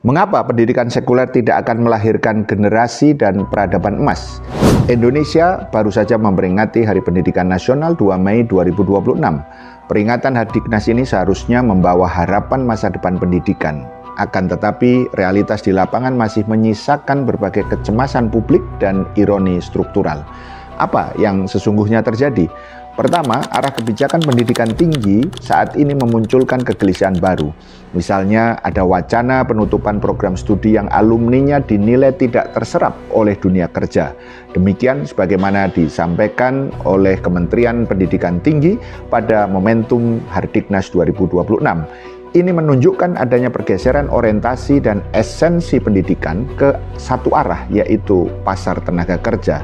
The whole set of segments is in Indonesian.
Mengapa pendidikan sekuler tidak akan melahirkan generasi dan peradaban emas? Indonesia baru saja memperingati Hari Pendidikan Nasional 2 Mei 2026. Peringatan Hardiknas ini seharusnya membawa harapan masa depan pendidikan. Akan tetapi, realitas di lapangan masih menyisakan berbagai kecemasan publik dan ironi struktural. Apa yang sesungguhnya terjadi? Pertama, arah kebijakan pendidikan tinggi saat ini memunculkan kegelisahan baru. Misalnya, ada wacana penutupan program studi yang alumninya dinilai tidak terserap oleh dunia kerja. Demikian sebagaimana disampaikan oleh Kementerian Pendidikan Tinggi pada momentum Hardiknas 2026. Ini menunjukkan adanya pergeseran orientasi dan esensi pendidikan ke satu arah, yaitu pasar tenaga kerja.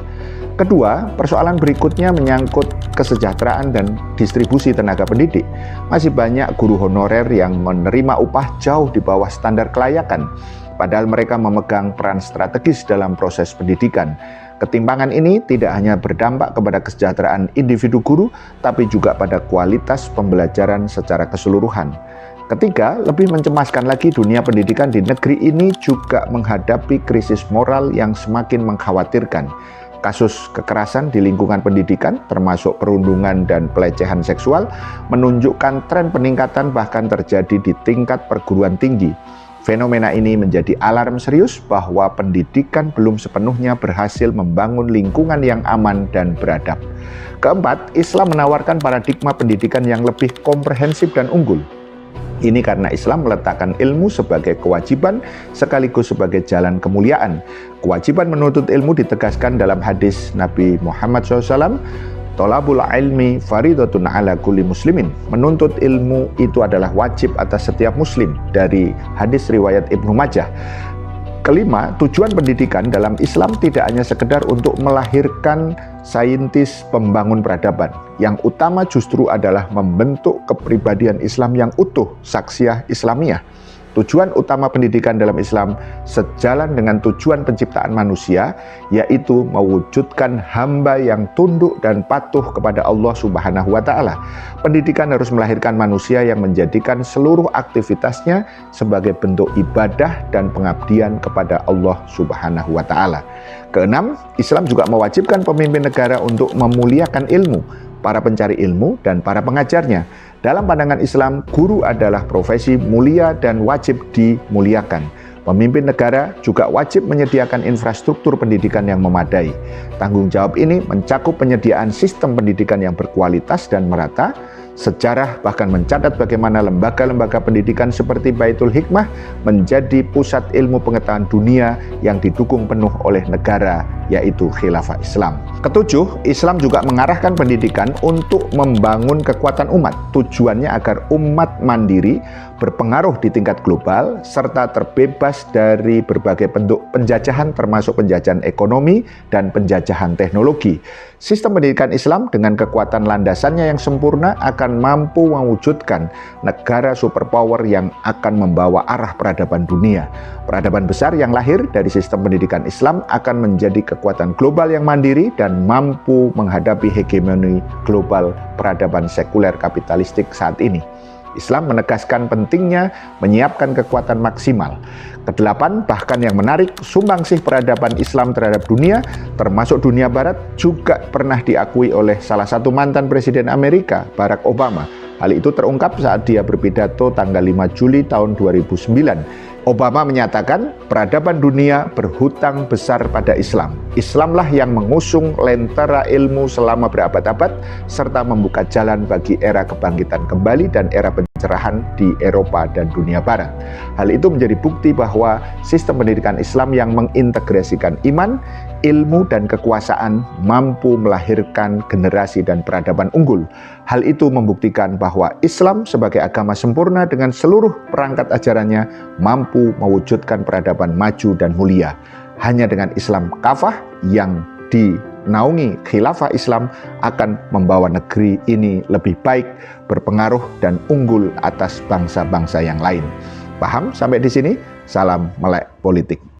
Kedua, persoalan berikutnya menyangkut kesejahteraan dan distribusi tenaga pendidik. Masih banyak guru honorer yang menerima upah jauh di bawah standar kelayakan, padahal mereka memegang peran strategis dalam proses pendidikan. Ketimpangan ini tidak hanya berdampak kepada kesejahteraan individu guru, tapi juga pada kualitas pembelajaran secara keseluruhan. Ketiga, lebih mencemaskan lagi, dunia pendidikan di negeri ini juga menghadapi krisis moral yang semakin mengkhawatirkan. Kasus kekerasan di lingkungan pendidikan, termasuk perundungan dan pelecehan seksual, menunjukkan tren peningkatan bahkan terjadi di tingkat perguruan tinggi. Fenomena ini menjadi alarm serius bahwa pendidikan belum sepenuhnya berhasil membangun lingkungan yang aman dan beradab. Keempat, Islam menawarkan paradigma pendidikan yang lebih komprehensif dan unggul. Ini karena Islam meletakkan ilmu sebagai kewajiban sekaligus sebagai jalan kemuliaan. Kewajiban menuntut ilmu ditegaskan dalam hadis Nabi Muhammad SAW, "Tolabul ilmi faridatun ala kulli muslimin." Menuntut ilmu itu adalah wajib atas setiap muslim, dari hadis riwayat Ibnu Majah. Kelima, tujuan pendidikan dalam Islam tidak hanya sekedar untuk melahirkan saintis pembangun peradaban. Yang utama justru adalah membentuk kepribadian Islam yang utuh, saksiyah Islamiyah. Tujuan utama pendidikan dalam Islam sejalan dengan tujuan penciptaan manusia, yaitu mewujudkan hamba yang tunduk dan patuh kepada Allah Subhanahu wa Ta'ala. Pendidikan harus melahirkan manusia yang menjadikan seluruh aktivitasnya sebagai bentuk ibadah dan pengabdian kepada Allah Subhanahu wa Ta'ala. Keenam, Islam juga mewajibkan pemimpin negara untuk memuliakan ilmu, para pencari ilmu, dan para pengajarnya. Dalam pandangan Islam, guru adalah profesi mulia dan wajib dimuliakan. Pemimpin negara juga wajib menyediakan infrastruktur pendidikan yang memadai. Tanggung jawab ini mencakup penyediaan sistem pendidikan yang berkualitas dan merata. Sejarah bahkan mencatat bagaimana lembaga-lembaga pendidikan seperti Baitul Hikmah menjadi pusat ilmu pengetahuan dunia yang didukung penuh oleh negara, yaitu Khilafah Islam. Ketujuh, Islam juga mengarahkan pendidikan untuk membangun kekuatan umat. Tujuannya agar umat mandiri, berpengaruh di tingkat global, serta terbebas dari berbagai bentuk penjajahan termasuk penjajahan ekonomi dan penjajahan teknologi. Sistem pendidikan Islam dengan kekuatan landasannya yang sempurna akan mampu mewujudkan negara superpower yang akan membawa arah peradaban dunia. Peradaban besar yang lahir dari sistem pendidikan Islam akan menjadi kekuatan global yang mandiri dan mampu menghadapi hegemoni global peradaban sekuler kapitalistik saat ini. Islam menegaskan pentingnya menyiapkan kekuatan maksimal. Kedelapan, bahkan yang menarik, sumbangsih peradaban Islam terhadap dunia, termasuk dunia barat, juga pernah diakui oleh salah satu mantan Presiden Amerika, Barack Obama. Hal itu terungkap saat dia berpidato tanggal 5 Juli tahun 2009. Obama menyatakan peradaban dunia berhutang besar pada Islam. Islamlah yang mengusung lentera ilmu selama berabad-abad serta membuka jalan bagi era kebangkitan kembali dan era pencerahan di Eropa dan dunia barat. Hal itu menjadi bukti bahwa sistem pendidikan Islam yang mengintegrasikan iman, ilmu, dan kekuasaan mampu melahirkan generasi dan peradaban unggul. Hal itu membuktikan bahwa Islam sebagai agama sempurna dengan seluruh perangkat ajarannya mampu mewujudkan peradaban maju dan mulia. Hanya dengan Islam kafah yang dinaungi Khilafah Islam akan membawa negeri ini lebih baik, berpengaruh, dan unggul atas bangsa-bangsa yang lain. Paham sampai di sini? Salam melek politik.